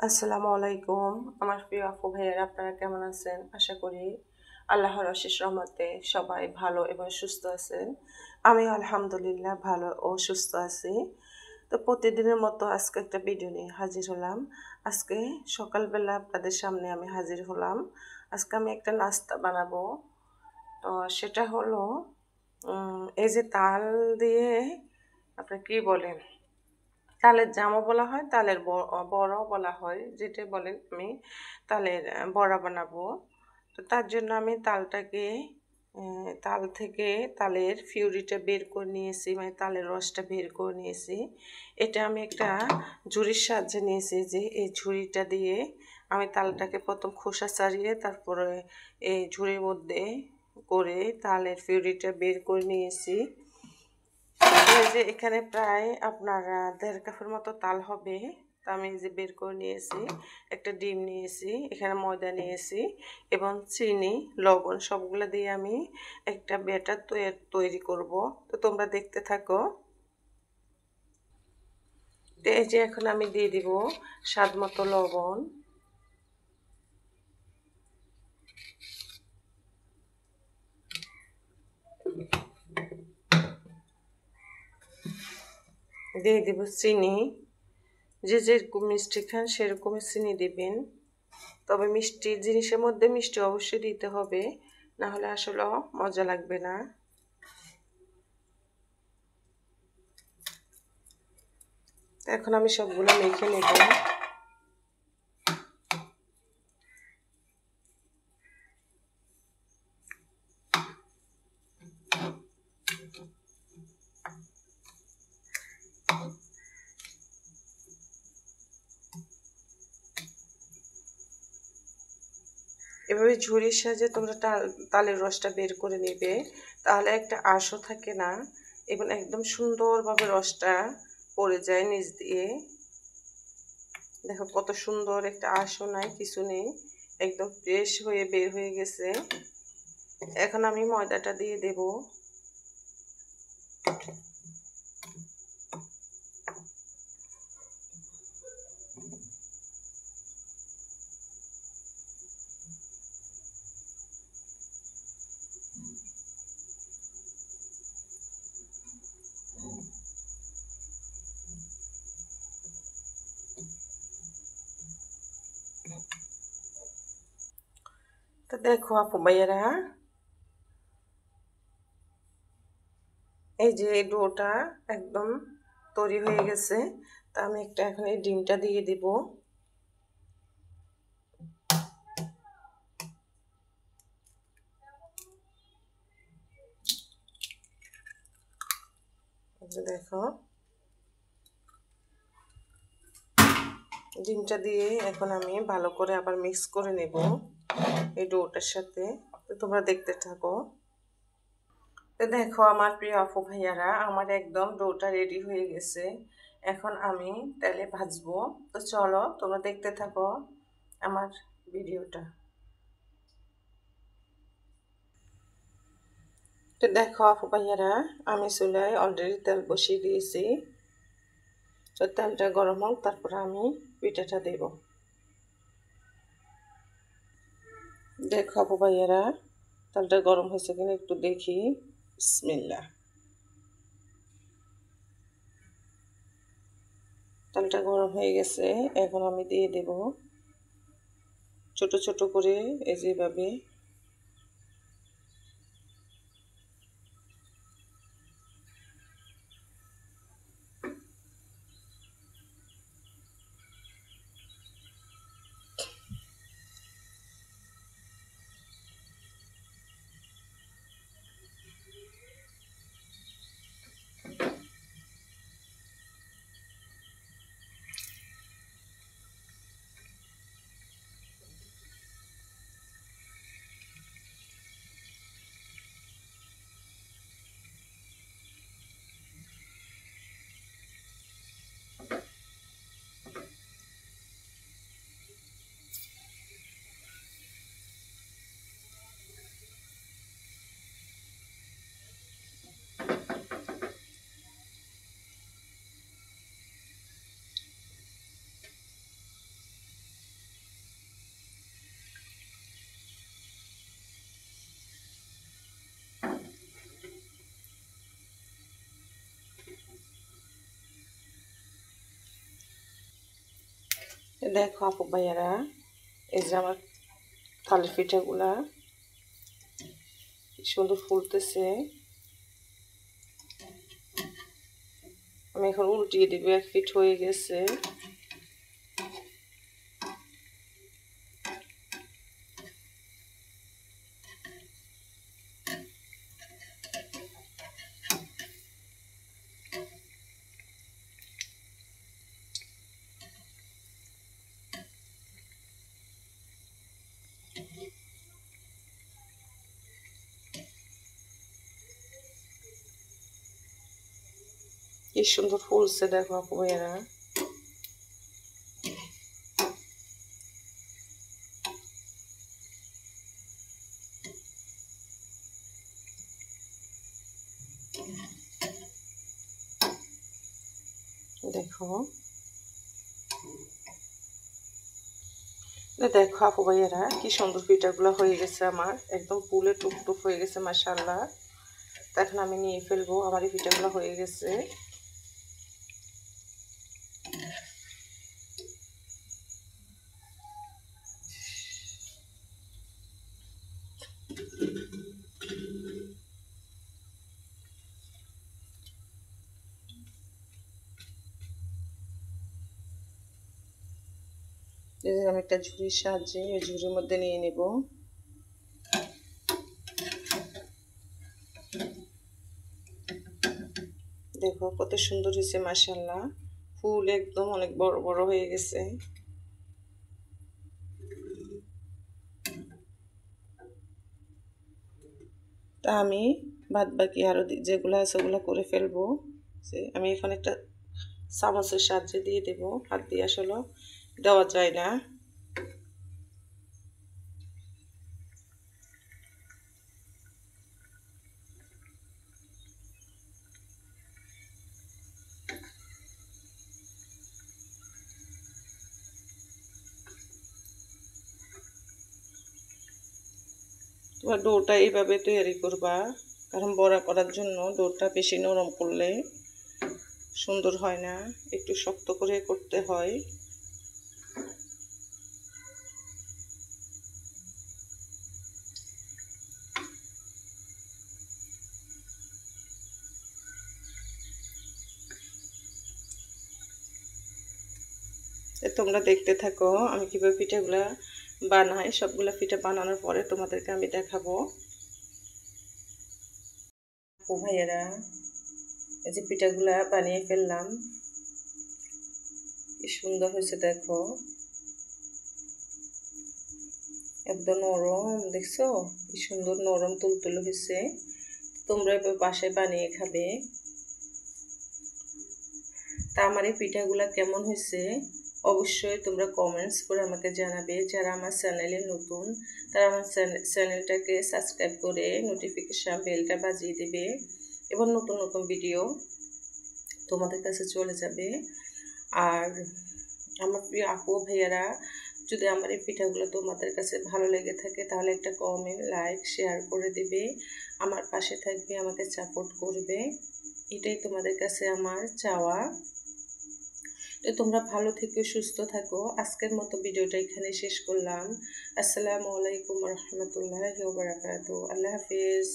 আসসালামু আলাইকুম। আমার প্রিয় আপু ভাইয়েরা, আপনারা কেমন আছেন? আশা করি আল্লাহর অশেষ রহমতে সবাই ভালো এবং সুস্থ আছেন। আমি আলহামদুলিল্লাহ ভালো ও সুস্থ আছি। তো প্রতিদিনের মতো আজকে একটা ভিডিও নিয়ে হাজির হলাম। আজকে সকালবেলা আপনাদের সামনে আমি হাজির হলাম। আজকে আমি একটা নাস্তা বানাবো। তো সেটা হলো এই যে তাল দিয়ে আপনি কি বলেন, তালের জামও বলা হয়, তালের বড়াও বলা হয়, যেটা বলেন। আমি তালের বড়া বানাবো। তো তার জন্য আমি তালটাকে তাল থেকে তালের ফিউরিটা বের করে নিয়েছি, মানে তালের রসটা বের করে নিয়েছি। এটা আমি একটা ঝুড়ির সাহায্যে নিয়েছি। যে এই ঝুড়িটা দিয়ে আমি তালটাকে প্রথম খোসা ছাড়িয়ে তারপরে এই ঝুড়ির মধ্যে করে তালের ফিউরিটা বের করে নিয়েছি। এই যে এখানে প্রায় আপনার ১.৫ কাপের মতো তাল হবে। তা আমি এই যে বের করে নিয়েছি। একটা ডিম নিয়েছি, এখানে ময়দা নিয়েছি এবং চিনি, লবণ সবগুলো দিয়ে আমি একটা ব্যাটার তৈরি করব। তো তোমরা দেখতে থাকো। তো এই যে এখন আমি দিয়ে দিব স্বাদ মতো লবণ, দিয়ে দিব চিনি। যে যেরকম মিষ্টি খান সেরকমই চিনি দিবেন। তবে মিষ্টি জিনিসের মধ্যে মিষ্টি অবশ্যই দিতে হবে, না হলে আসলে মজা লাগবে না। এখন আমি সবগুলো মেখে নেব। এভাবে ঝুড়ির সাহায্যে তোমরা তালের রসটা বের করে নেবে, তাহলে একটা আঁশও থাকে না এবং একদম সুন্দরভাবে রসটা পড়ে যায় নিচ দিয়ে। দেখো কত সুন্দর, একটা আঁশও নাই, কিছু নেই, একদম ফ্রেশ হয়ে বের হয়ে গেছে। এখন আমি ময়দাটা দিয়ে দেব। তো দেখো আপু ভাইয়েরা, এই যে এই ডোটা একদম তৈরি হয়ে গেছে। তা আমি একটা এখন এই ডিমটা দিয়ে দিব। দেখো ডিমটা দিয়ে এখন আমি ভালো করে আবার মিক্স করে নেব এই ডোটার সাথে। তো তোমরা দেখতে থাকো। তো দেখো আমার প্রিয় আপু ভাইয়ারা, আমার একদম ডোটা রেডি হয়ে গেছে। এখন আমি তেলে ভাজবো। তো চলো তোমরা দেখতে থাকো আমার ভিডিওটা। তো দেখো আপু ভাইয়ারা, আমি চুলায় অলরেডি তেল বসিয়ে দিয়েছি। তো তেলটা গরম হোক, তারপরে আমি পিঠাটা দেব। দেখো আপু ভাইয়ারা, তেলটা গরম হয়েছে কিনা একটু দেখি। বিসমিল্লাহ। তেলটা গরম হয়ে গেছে, এখন আমি দিয়ে দেব ছোট ছোট করে, এই যেভাবে। দেখো আপু ভাইয়ারা, এই যে আমার তালের পিঠাগুলা কি সুন্দর ফুলতেছে। আমি এখন উল্টিয়ে দিব, এক পিঠ হয়ে গেছে। কি সুন্দর ফুলছে দেখো আপু ভাইয়ারা। দেখো দেখো আপু ভাইয়ারা, কি সুন্দর পিঠাগুলো হয়ে গেছে আমার, একদম ফুলে টুকটুক হয়ে গেছে মাশাআল্লাহ। এখন আমি নিয়ে ফেলবো, আমার এই পিঠাগুলো হয়ে গেছে। আমি একটা ঝুড়ির সাহায্যে এই ঝুড়ির মধ্যে নিয়ে নিব। দেখো কত সুন্দর হয়েছে মাশাআল্লাহ, ফুল একদম অনেক বড় বড় হয়ে গেছে। তা আমি বাদ বাকি আরো যেগুলো আছে ওগুলো করে ফেলবো। আমি এখন একটা চামচের সাহায্যে দিয়ে দেব, হাত দিয়ে আসলে দেওয়া যায় না। তোমার ডোটা এইভাবে তৈরি করবা, কারণ বড়া করার জন্য ডোটা বেশি নরম করলে সুন্দর হয় না, একটু শক্ত করে করতে হয়। তোমরা দেখতে থাকো আমি কিভাবে পিঠাগুলা বানাই। সবগুলা পিঠা বানানোর পরে তোমাদেরকে আমি দেখাবো। ও ভাইয়েরা, এই যে পিঠাগুলা বানিয়ে ফেললাম, কি সুন্দর হয়েছে দেখো, একদম নরম, দেখছো কি সুন্দর নরম তুলতুলে হয়েছে। তোমরা এবার বাসায় বানিয়ে খাবে। তা আমার এই পিঠাগুলা কেমন হয়েছে অবশ্যই তোমরা কমেন্টস করে আমাকে জানাবে। যারা আমার চ্যানেলে নতুন তারা আমার চ্যানেলটাকে সাবস্ক্রাইব করে নোটিফিকেশন বেলটা বাজিয়ে দেবে, এবং নতুন নতুন ভিডিও তোমাদের কাছে চলে যাবে। আর আমার প্রিয় আপু ভাইয়ারা, যদি আমার এই পিঠাগুলো তোমাদের কাছে ভালো লেগে থাকে তাহলে একটা কমেন্ট, লাইক, শেয়ার করে দেবে, আমার পাশে থাকবে, আমাকে সাপোর্ট করবে, এটাই তোমাদের কাছে আমার চাওয়া। তো তোমরা ভালো থেকো, সুস্থ থাকো। আজকের মতো ভিডিওটা এখানে শেষ করলাম। আসসালামু আলাইকুম ওয়া রাহমাতুল্লাহি ওয়া বারাকাতুহু। আল্লাহ হাফেজ।